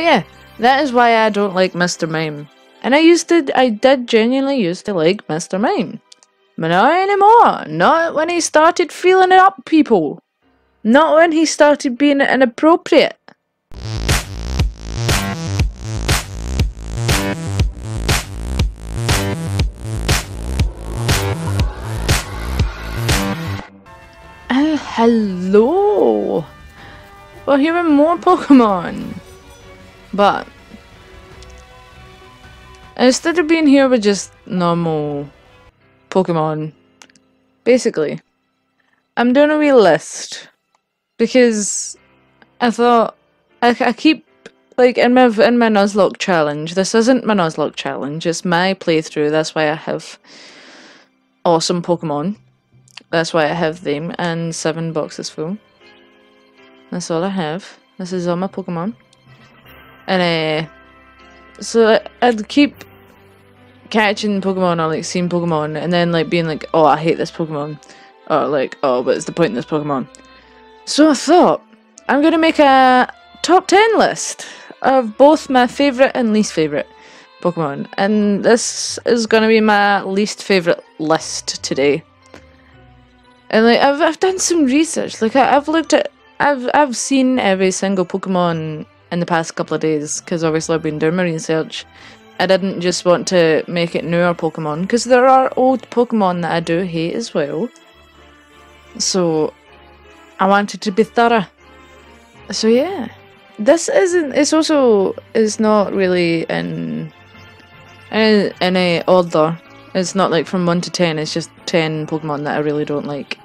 But yeah, that is why I don't like Mr. Mime. And I did genuinely used to like Mr. Mime. But not anymore. Not when he started feeling it up, people. Not when he started being inappropriate. Oh, hello. We're hearing more Pokemon. But instead of being here with just normal Pokemon, basically, I'm doing a wee list. Because I thought, I keep, like, in my Nuzlocke challenge, this isn't my Nuzlocke challenge, it's my playthrough, that's why I have awesome Pokemon. That's why I have them, and 7 boxes full. That's all I have. This is all my Pokemon. And, so I'd keep catching Pokemon or, like, seeing Pokemon, and then, like, being like, oh, I hate this Pokemon. Or, like, oh, what's the point in this Pokemon? So I thought, I'm going to make a top 10 list of both my favourite and least favourite Pokemon. And this is going to be my least favourite list today. And like, I've done some research, like I've looked at, I've seen every single Pokemon in the past couple of days, because obviously I've been doing my research. I didn't just want to make it newer Pokemon, because there are old Pokemon that I do hate as well. So I wanted to be thorough. So yeah, this isn't, it's not really in any order. It's not like from 1 to 10, it's just 10 Pokemon that I really don't like.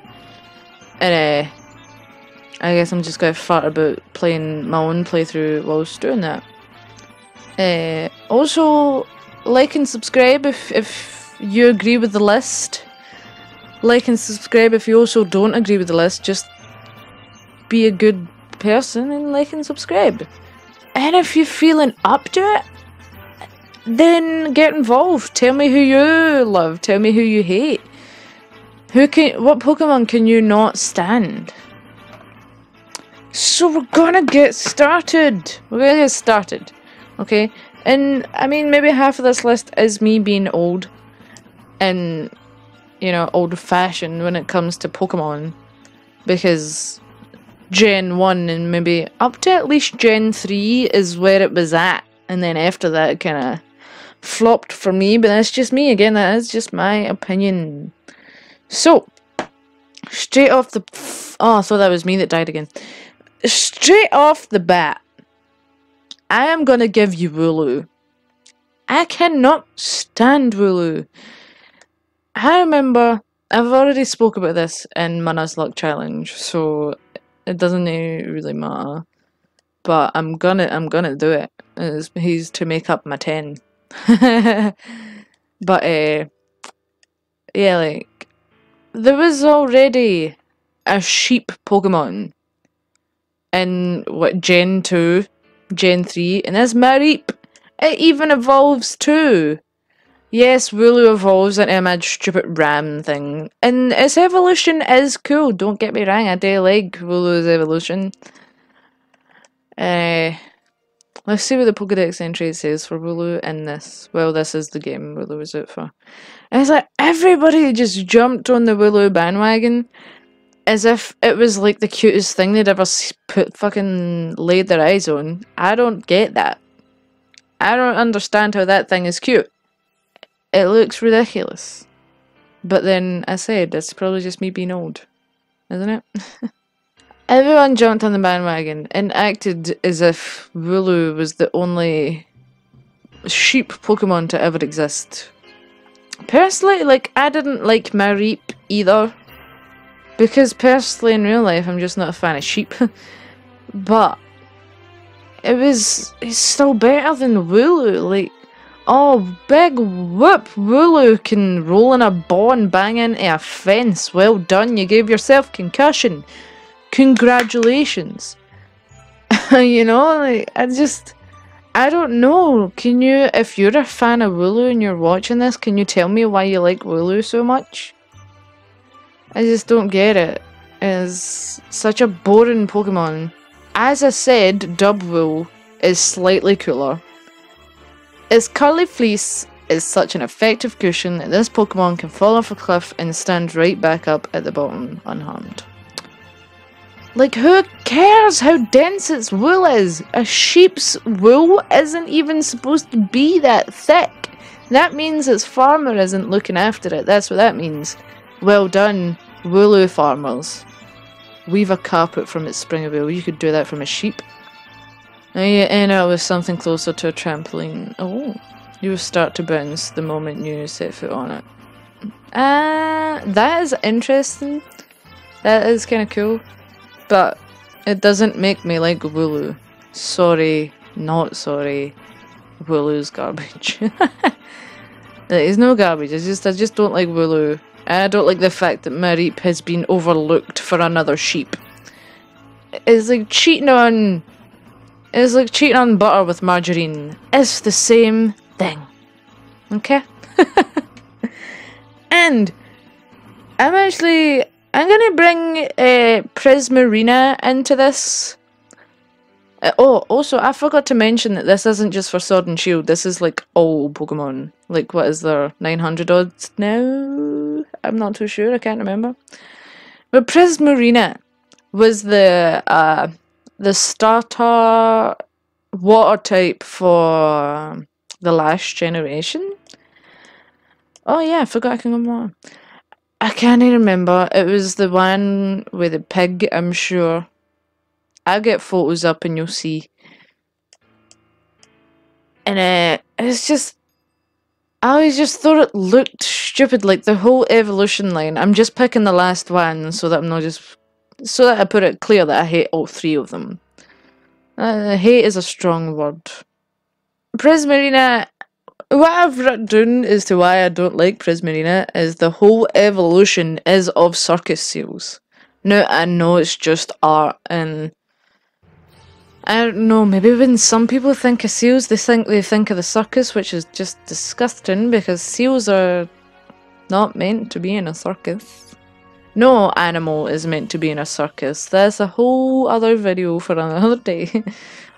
And I guess I'm just going to fart about playing my own playthrough whilst doing that. Also, like and subscribe if you agree with the list. Like and subscribe if you also don't agree with the list. Just be a good person and like and subscribe. And if you're feeling up to it, then get involved. Tell me who you love. Tell me who you hate. What Pokemon can you not stand? So we're gonna get started. Okay? And I mean, maybe half of this list is me being old and, you know, old-fashioned when it comes to Pokemon, because Gen 1 and maybe up to at least Gen 3 is where it was at, and then after that it kind of flopped for me, but that's just me. Again, that is just my opinion. So, straight off the... Oh, I thought that was me that died again. Straight off the bat, I am gonna give you Wooloo. I cannot stand Wooloo. I remember, I've already spoke about this in my Nuzlocke challenge, so it doesn't really matter. But I'm gonna do it. He's to make up my 10. But yeah, like, there was already a sheep Pokemon in what, Gen 2, Gen 3, and that's Mareep. It even evolves too. Yes, Wooloo evolves into a mad stupid ram thing, and its evolution is cool, don't get me wrong, I do like Wooloo's evolution. Let's see what the Pokédex entry says for Wooloo in this. Well, this is the game Wooloo was out for. And it's like, everybody just jumped on the Wooloo bandwagon as if it was like the cutest thing they'd ever fucking laid their eyes on. I don't get that. I don't understand how that thing is cute. It looks ridiculous. But then, I said, it's probably just me being old. Isn't it? Everyone jumped on the bandwagon and acted as if Wooloo was the only sheep Pokemon to ever exist. Personally, like, I didn't like Mareep either. Because personally, in real life, I'm just not a fan of sheep. But it's still better than Wooloo. Like, oh, big whoop! Wooloo can roll in a ball and bang into a fence. Well done, you gave yourself concussion. Congratulations. You know, like, I don't know. Can you, if you're a fan of Wooloo and you're watching this, can you tell me why you like Wooloo so much? I just don't get it. It's such a boring Pokemon. As I said, Dubwool is slightly cooler. Its curly fleece is such an effective cushion that this Pokemon can fall off a cliff and stand right back up at the bottom unharmed. Like, who cares how dense its wool is? A sheep's wool isn't even supposed to be that thick. That means its farmer isn't looking after it. That's what that means. Well done, wooloo farmers. Weave a carpet from its spring of wool. You could do that from a sheep. Now you end up with something closer to a trampoline. Oh, you start to bounce the moment you set foot on it. That is interesting. That is kind of cool. But it doesn't make me like Wooloo. Sorry, not sorry. Wooloo's garbage. There's no garbage. I just don't like Wooloo. I don't like the fact that Mareep has been overlooked for another sheep. It's like cheating on butter with margarine. It's the same thing. Okay? And I'm gonna bring Prismarina into this. Oh, also, I forgot to mention that this isn't just for Sword and Shield. This is like all Pokemon. Like, what is there? 900 odds now? I'm not too sure. I can't remember. But Prismarina was the starter water type for the last generation. Oh yeah, I forgot I can go more. I can't even remember. It was the one with the pig, I'm sure. I'll get photos up and you'll see. And it's just... I always just thought it looked stupid, like the whole evolution line. I'm just picking the last one so that I'm not just... So that I put it clear that I hate all three of them. Hate is a strong word. Prismarina... What I've written down as to why I don't like Prismarina is the whole evolution is of circus seals. Now, I know it's just art and... I don't know, maybe when some people think of seals, they think of the circus, which is just disgusting because seals are not meant to be in a circus. No animal is meant to be in a circus. That's a whole other video for another day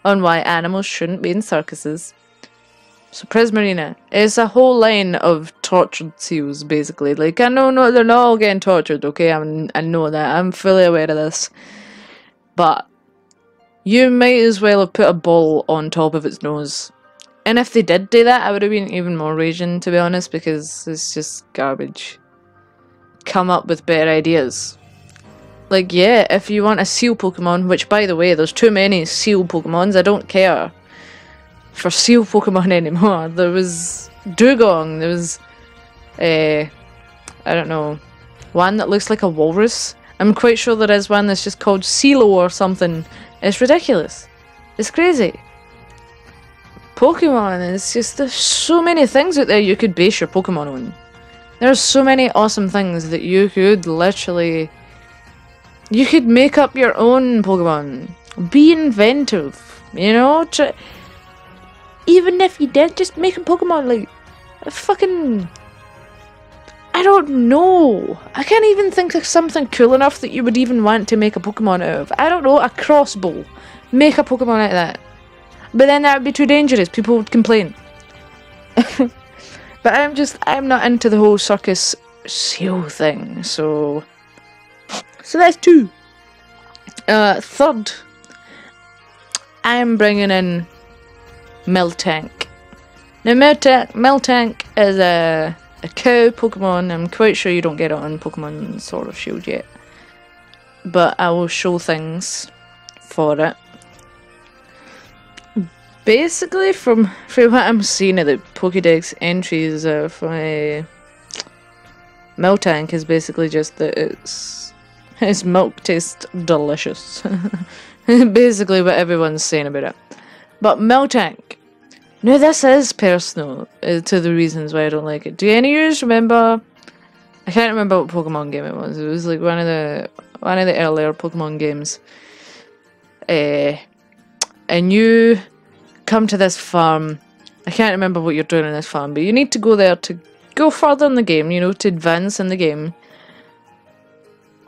on why animals shouldn't be in circuses. So Prismarina is a whole line of tortured seals, basically. Like, I know, no, they're not all getting tortured, okay? I know that. I'm fully aware of this. But you might as well have put a ball on top of its nose. And if they did do that, I would have been even more raging, to be honest, because it's just garbage. Come up with better ideas. Like, yeah, if you want a seal Pokemon, which, by the way, there's too many seal Pokemons, I don't care for seal Pokemon anymore. There was Dugong, there was, I don't know, one that looks like a walrus. I'm quite sure there is one that's just called Silo or something. It's ridiculous. It's crazy. Pokemon is just, there's so many things out there you could base your Pokemon on. There's so many awesome things that you could literally... You could make up your own Pokemon. Be inventive, you know? Even if you did, just make a Pokemon like a fucking... I don't know. I can't even think of something cool enough that you would even want to make a Pokemon out of. I don't know, a crossbow. Make a Pokemon out of that. But then that would be too dangerous. People would complain. But I'm not into the whole circus seal thing, so that's two. Third, I'm bringing in Miltank. Now Miltank is a cow Pokemon. I'm quite sure you don't get it on Pokemon Sword or Shield yet, but I will show things for it. Basically, from what I'm seeing of the Pokédex entries of Miltank is basically just that its milk tastes delicious. Basically what everyone's saying about it. But Miltank. Now this is personal to the reasons why I don't like it. Do any of you remember? I can't remember what Pokemon game it was. It was like one of the earlier Pokemon games. And you come to this farm. I can't remember what you're doing in this farm, but you need to go there to go further in the game, you know, to advance in the game.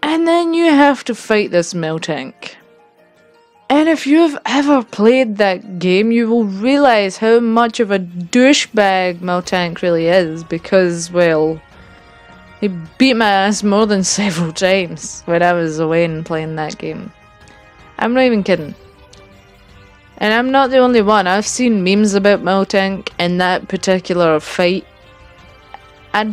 And then you have to fight this Miltank. And if you've ever played that game, you will realize how much of a douchebag Miltank really is, because, well, he beat my ass more than several times when I was away and playing that game. I'm not even kidding. And I'm not the only one. I've seen memes about Miltank in that particular fight. I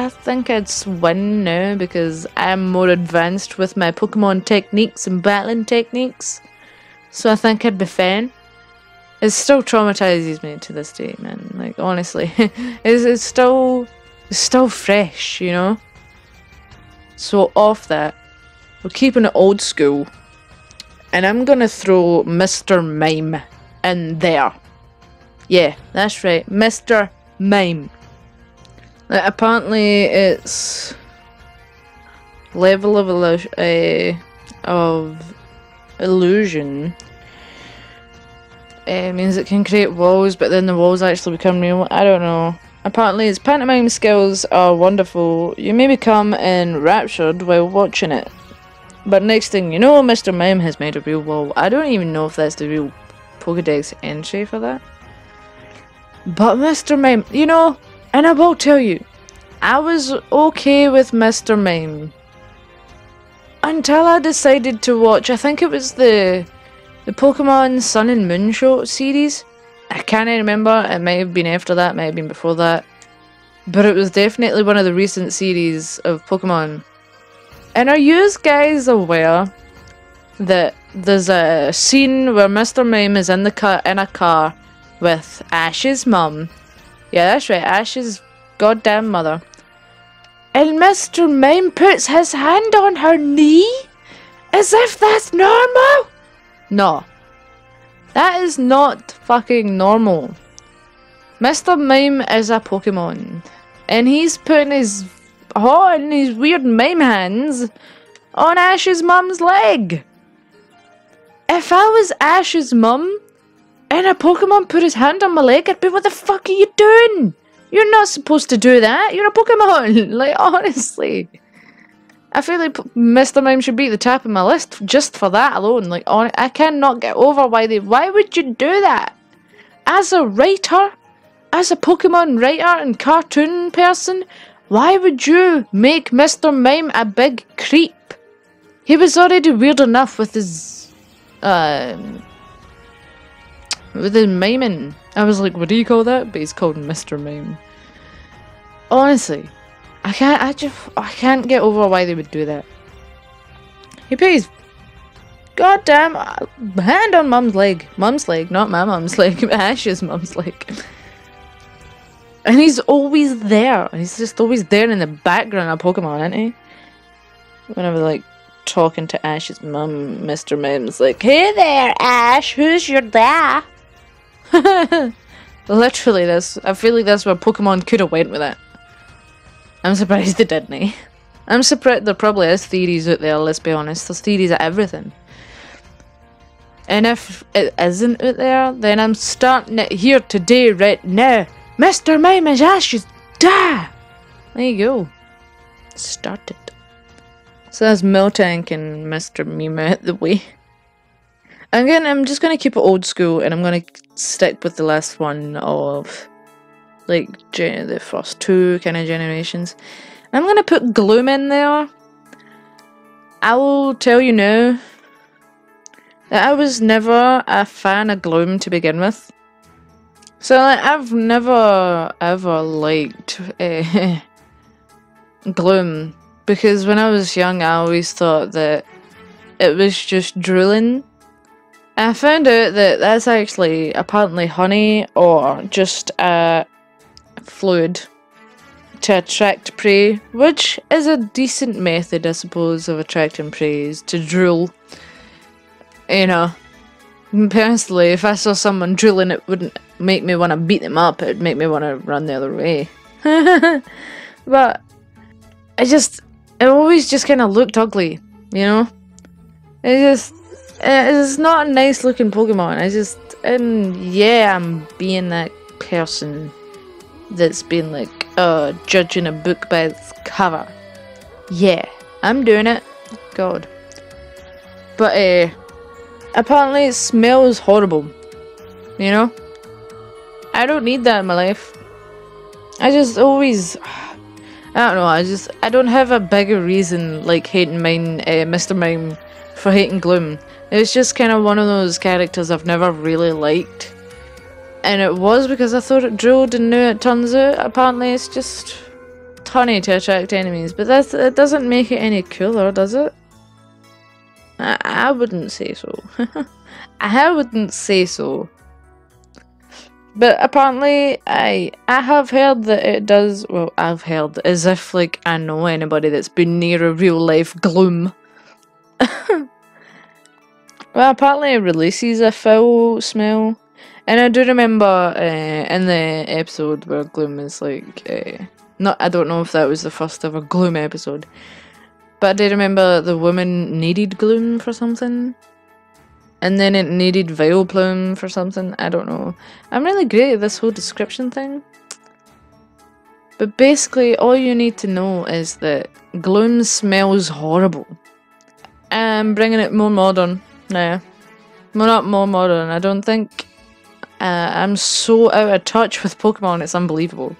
think I'd win now because I'm more advanced with my Pokemon techniques and battling techniques. So I think I'd be fine. It still traumatizes me to this day, man. Like, honestly. it's still fresh, you know? So off that, we're keeping it old school. And I'm gonna throw Mr. Mime in there. Yeah, that's right. Mr. Mime. Like, apparently its level of illusion means it can create walls, but then the walls actually become real. I don't know. Apparently its pantomime skills are wonderful. You may become enraptured while watching it. But next thing you know, Mr. Mime has made a real wall. I don't even know if that's the real Pokedex entry for that. But Mr. Mime, you know, and I will tell you, I was okay with Mr. Mime until I decided to watch, I think it was the Pokemon Sun and Moon show series. I can't remember, it might have been after that, might have been before that. But it was definitely one of the recent series of Pokemon. And are you guys aware that there's a scene where Mr. Mime is in a car with Ash's mum? Yeah, that's right, Ash's goddamn mother. And Mr. Mime puts his hand on her knee? As if that's normal? No. That is not fucking normal. Mr. Mime is a Pokemon. And he's putting his weird mime hands on Ash's mum's leg. If I was Ash's mum and a Pokemon put his hand on my leg, I'd be, what the fuck are you doing? You're not supposed to do that. You're a Pokemon. Like, honestly. I feel like Mr. Mime should be at the top of my list just for that alone. Like, I cannot get over why would you do that? As a writer, as a Pokemon writer and cartoon person, why would you make Mr. Mime a big creep? He was already weird enough with his miming. I was like, what do you call that? But he's called Mr. Mime. Honestly, I can't get over why they would do that. He put his goddamn hand on mum's leg. Mum's leg, not my mum's leg. Ash's mum's leg. And he's always there. He's just always there in the background of Pokemon, isn't he? Whenever, like, talking to Ash's mum, Mr. Mime's like, hey there, Ash, who's your dad? Literally, I feel like that's where Pokemon could have went with it. I'm surprised they didn't. I'm surprised there probably is theories out there, let's be honest. There's theories of everything. And if it isn't out there, then I'm starting it here today, right now. Mr. Mime is Ash's dad! There you go. Started. So that's Miltank and Mr. Mime out the way. Again, I'm just going to keep it old school and I'm going to stick with the last one of, like, the first two kind of generations. I'm going to put Gloom in there. I will tell you now that I was never a fan of Gloom to begin with. So, like, I've never ever liked Gloom, because when I was young I always thought that it was just drooling. I found out that that's actually apparently honey or just a fluid to attract prey, which is a decent method, I suppose, of attracting prey, is to drool. You know, personally, if I saw someone drooling, it wouldn't make me want to beat them up, it'd make me want to run the other way. But it always just kind of looked ugly, you know? It's not a nice looking Pokemon. Yeah, I'm being that person that's been like, judging a book by its cover. Yeah, I'm doing it. God. But, Apparently it smells horrible. You know? I don't need that in my life. I just always... I don't know, I don't have a bigger reason like hating Mr. Mime for hating Gloom. It's just kind of one of those characters I've never really liked. And it was because I thought it drilled, and now it turns out apparently it's just funny to attract enemies. But it doesn't make it any cooler, does it? I wouldn't say so. I wouldn't say so. But apparently, I have heard that it does. Well, I've heard as if like I know anybody that's been near a real life Gloom. Well, apparently it releases a foul smell, and I do remember in the episode where Gloom is like, I don't know if that was the first ever Gloom episode, but I do remember the woman needed Gloom for something. And then it needed Vileplume for something. I don't know. I'm really great at this whole description thing. But basically, all you need to know is that Gloom smells horrible. I'm bringing it more modern now. Well, not more modern. I don't think... I'm so out of touch with Pokemon, it's unbelievable.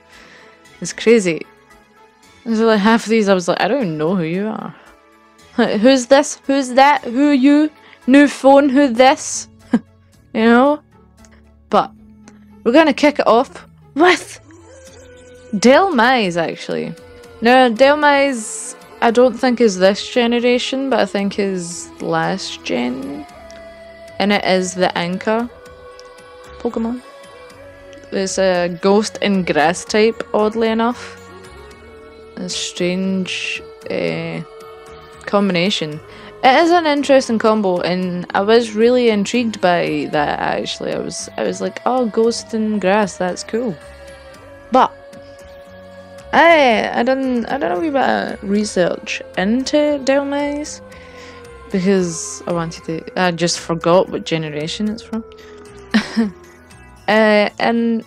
It's crazy. There's like half of these I was like, I don't even know who you are. Like, who's this? Who's that? Who are you? New phone, who this? You know? But we're gonna kick it off with Dhelmise, actually. Now, Dhelmise, I don't think is this generation, but I think is last gen. And it is the Anchor Pokemon. It's a ghost and grass type, oddly enough. A strange combination. It is an interesting combo, and I was really intrigued by that. Actually, I was like, oh, ghost and grass, that's cool. But I done a wee bit of research into Dhelmise because I just forgot what generation it's from. And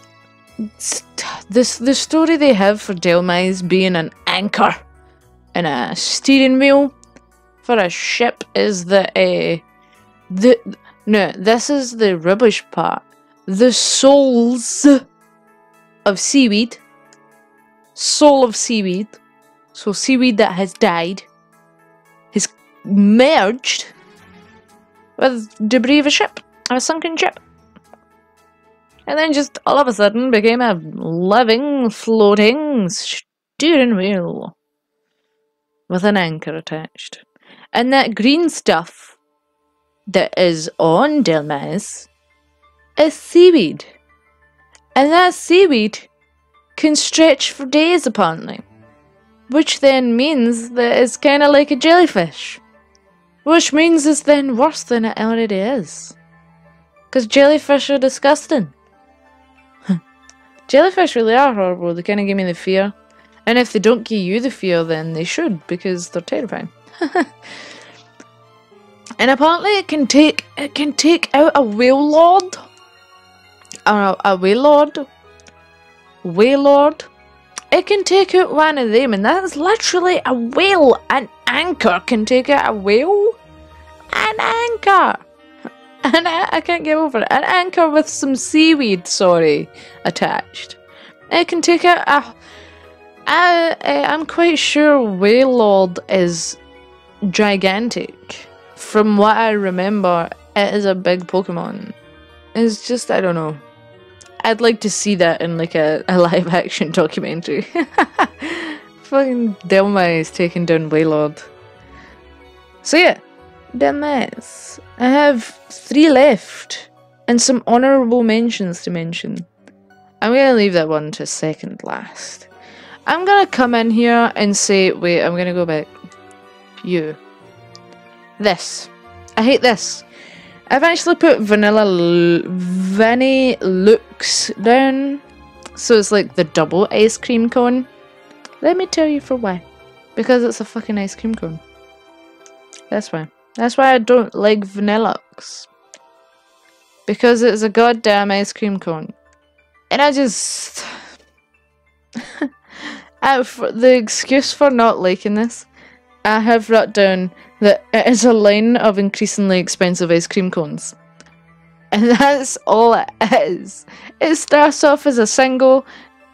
the story they have for Dhelmise being an anchor and a steering wheel for a ship is that this is the rubbish part. The souls of seaweed, soul of seaweed, so seaweed that has died, has merged with debris of a ship, of a sunken ship, and then just all of a sudden became a living, floating steering wheel with an anchor attached. And that green stuff that is on Dhelmise is seaweed. And that seaweed can stretch for days, apparently. Which then means that it's kind of like a jellyfish. Which means it's then worse than it already is. Because jellyfish are disgusting. Jellyfish really are horrible. They kind of give me the fear. And if they don't give you the fear, then they should, because they're terrifying. And apparently it can take out a whale lord, or a whale lord. It can take out one of them, and that is literally a whale. An anchor can take out a whale. An anchor. And I can't get over it. An anchor with some seaweed, attached. It can take out a... I'm quite sure Wailord is gigantic. From what I remember, it is a big Pokemon. It's just, I don't know. I'd like to see that in like a live action documentary. Fucking Dhelmise taking down Wailord. So yeah, Dhelmise. I have 3 left. And some honourable mentions to mention. I'm gonna leave that one to second last. I'm gonna come in here and say, wait, I'm gonna go back. You. This. I hate this. I've actually put Vanny Looks down. So it's like the double ice cream cone. Let me tell you for why. Because it's a fucking ice cream cone. That's why. That's why I don't like Vanillux. Because it's a goddamn ice cream cone. And I just... the excuse for not liking this, I have wrote down that it is a line of increasingly expensive ice cream cones. And that's all it is. It starts off as a single,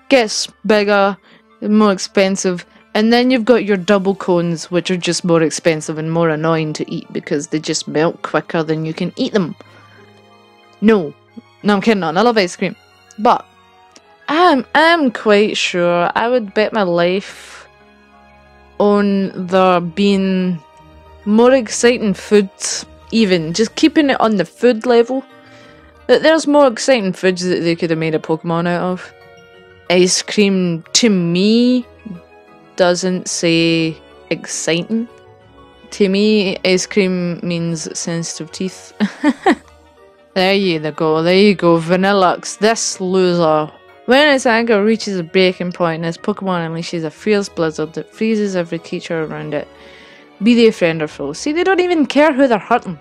gets bigger, more expensive, and then you've got your double cones, which are just more expensive and more annoying to eat because they just melt quicker than you can eat them. No, I'm kidding on. I love ice cream. But I'm quite sure I would bet my life on there being more exciting foods, even just keeping it on the food level. That there's more exciting foods that they could have made a Pokemon out of. Ice cream, to me, doesn't say exciting. To me, ice cream means sensitive teeth. There you go, Vanillux, this loser. When its anger reaches a breaking point, this Pokemon unleashes a fierce blizzard that freezes every creature around it, be they friend or foe. See, they don't even care who they're hurting.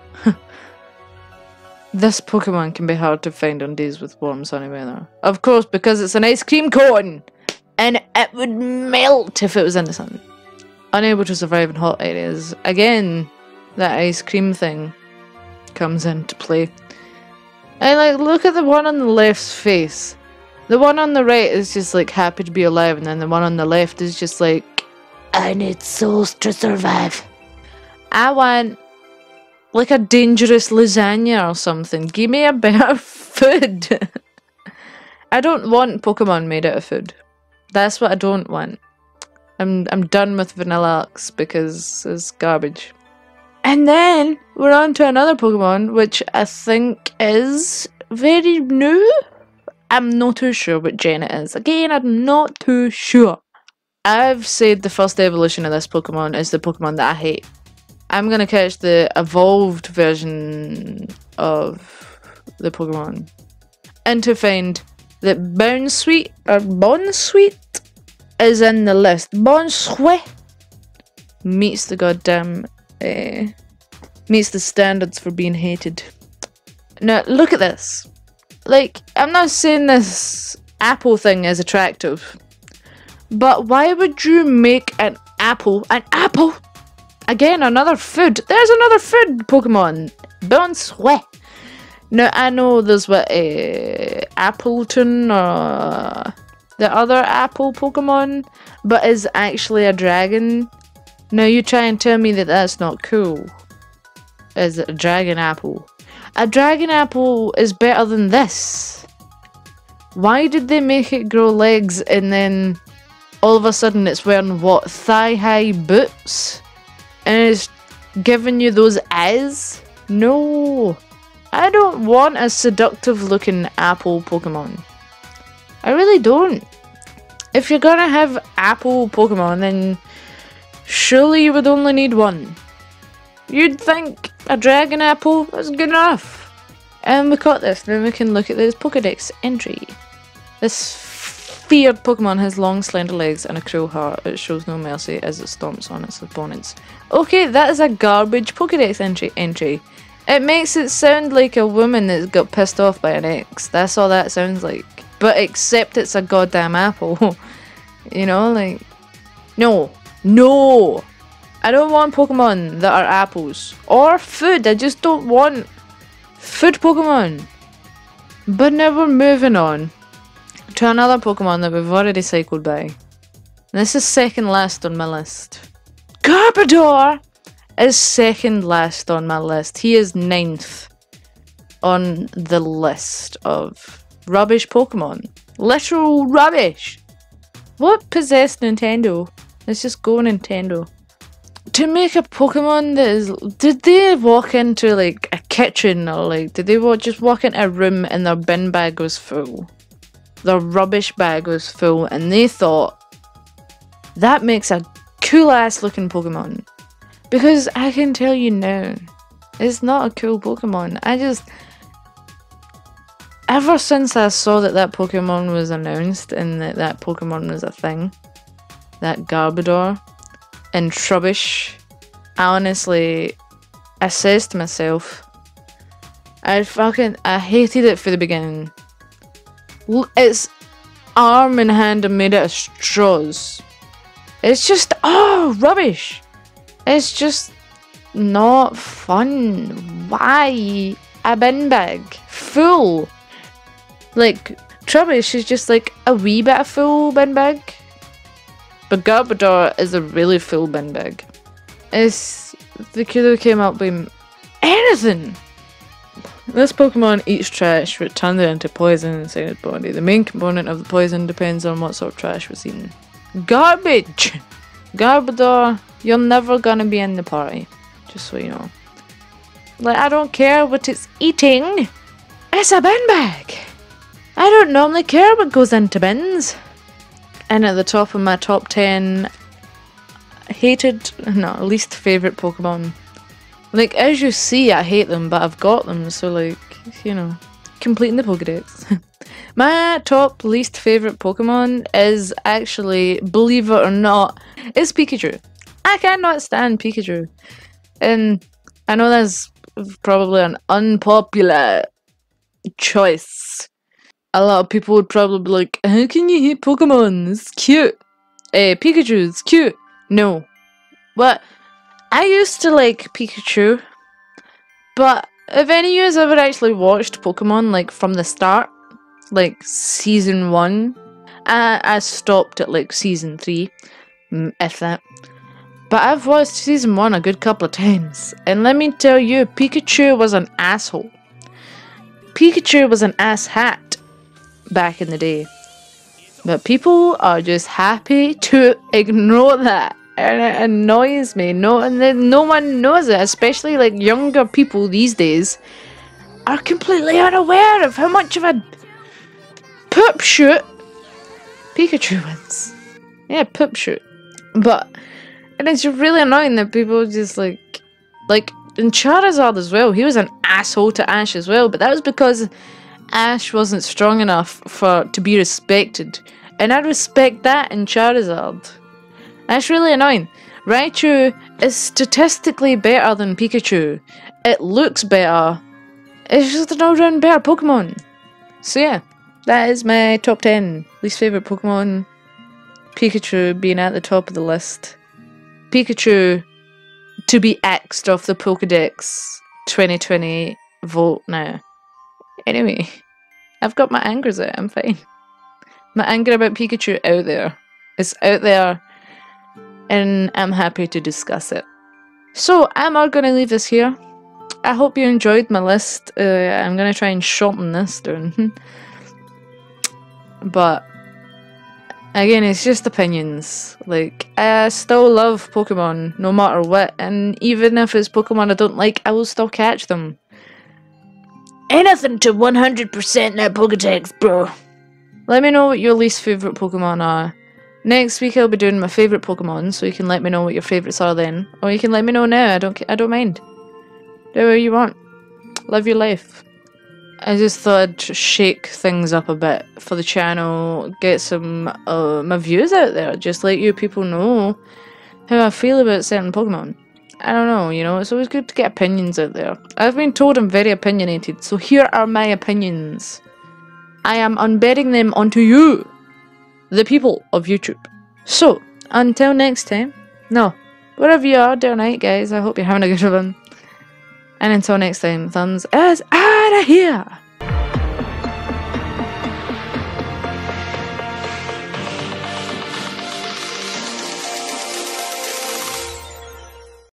This Pokemon can be hard to find on days with warm sunny weather. Of course, because it's an ice cream cone! And it would melt if it was in the sun. Unable to survive in hot areas. Again, that ice cream thing comes into play. And look at the one on the left's face. The one on the right is just happy to be alive, and then the one on the left is just I need souls to survive. I want a dangerous lasagna or something. Give me a better food. I don't want Pokemon made out of food. That's what I don't want. I'm done with Vanillux because it's garbage. And then we're on to another Pokemon, which I think is very new. I'm not too sure what gen it is. Again, I'm not too sure. I've said the first evolution of this Pokemon is the Pokemon that I hate. I'm gonna catch the evolved version of the Pokemon. And to find that Bounsweet is in the list. Bounsweet meets the goddamn meets the standards for being hated. Now look at this. I'm not saying this apple thing is attractive, but why would you make an apple? Again, another food. There's another food Pokemon. Bounsweet. Now, I know there's Appleton or the other apple Pokemon, but is actually a dragon. Now, you try and tell me that that's not cool. Is it a dragon apple? A dragon apple is better than this. Why did they make it grow legs and then all of a sudden it's wearing what? Thigh-high boots? And it's giving you those eyes? No. I don't want a seductive looking apple Pokemon. I really don't. If you're gonna have apple Pokemon, then surely you would only need one. You'd think a dragon apple is good enough. And we caught this. Then we can look at this Pokedex entry. This feared Pokemon has long slender legs and a cruel heart. It shows no mercy as it stomps on its opponents. Okay, that is a garbage Pokedex entry. It makes it sound like a woman that's got pissed off by an ex. That's all that sounds like. But except it's a goddamn apple. You know, no. No! I don't want Pokemon that are apples. Or food. I just don't want food Pokemon. But now we're moving on to another Pokemon that we've already cycled by. This is second last on my list. Garbodor is second last on my list. He is 9th on the list of rubbish Pokemon. Literal rubbish. What possessed Nintendo? Let's just go Nintendo. To make a Pokemon that is... Did they walk into a kitchen or did they just walk into a room and their bin bag was full? Their rubbish bag was full and they thought that makes a cool ass looking Pokemon. Because I can tell you now, it's not a cool Pokemon. Ever since I saw that Pokemon was announced and that Pokemon was a thing, that Garbodor and Trubbish, I says to myself, I hated it for the beginning. Its arm and hand are made out of straws. It's just, rubbish. It's just not fun. Why a bin bag full? Like, Trubbish is just like a wee bit of full bin bag, but Garbodor is a really full bin bag. They could have came up with anything. This Pokemon eats trash, which turns it into poison inside its body. The main component of the poison depends on what sort of trash was eaten. Garbage! Garbodor, you're never gonna be in the party. Just so you know. Like, I don't care what it's eating. It's a bin bag. I don't normally care what goes into bins. And at the top of my top 10 least favourite Pokemon. Like, as you see, I hate them, but I've got them, so like, you know, completing the Pokedex. My top least favourite Pokemon is actually, believe it or not, is Pikachu. I cannot stand Pikachu. And I know that's probably an unpopular choice. A lot of people would probably be like, how can you hate Pokemon? It's cute. Pikachu, it's cute. No. But I used to like Pikachu. But if any of you have ever actually watched Pokemon, like, from the start, like, season 1, I stopped at, like, season 3, if that. But I've watched season 1 a good couple of times. And let me tell you, Pikachu was an asshole. Pikachu was an asshat back in the day. But people are just happy to ignore that. And it annoys me. No one knows it. Especially like younger people these days are completely unaware of how much of a poop shoot Pikachu is. Yeah, poop shoot. But and it's really annoying that people just like and Charizard as well. He was an asshole to Ash as well, but that was because Ash wasn't strong enough to be respected. And I respect that in Charizard. That's really annoying. Raichu is statistically better than Pikachu. It looks better. It's just an all-round better Pokemon. So yeah, that is my top 10 least favourite Pokemon. Pikachu being at the top of the list. Pikachu to be axed off the Pokedex 2020 vote now. Anyway, I've got my angers out, I'm fine. My anger about Pikachu out there. It's out there, and I'm happy to discuss it. So, I'm all gonna leave this here. I hope you enjoyed my list. I'm gonna try and shorten this down. But, again, it's just opinions. Like, I still love Pokemon, no matter what, and even if it's Pokemon I don't like, I will still catch them. Anything to 100% that Pokedex, bro. Let me know what your least favourite Pokemon are. Next week I'll be doing my favourite Pokemon, so you can let me know what your favourites are then. Or you can let me know now, I don't mind. Do whatever you want. Live your life. I just thought I'd shake things up a bit for the channel, get some my views out there, just let you people know how I feel about certain Pokemon. I don't know, you know, it's always good to get opinions out there. I've been told I'm very opinionated, so here are my opinions. I am unbedding them onto you, the people of YouTube. So, until next time, no, wherever you are, day or night, guys, I hope you're having a good one. And until next time, thumbs is out of here!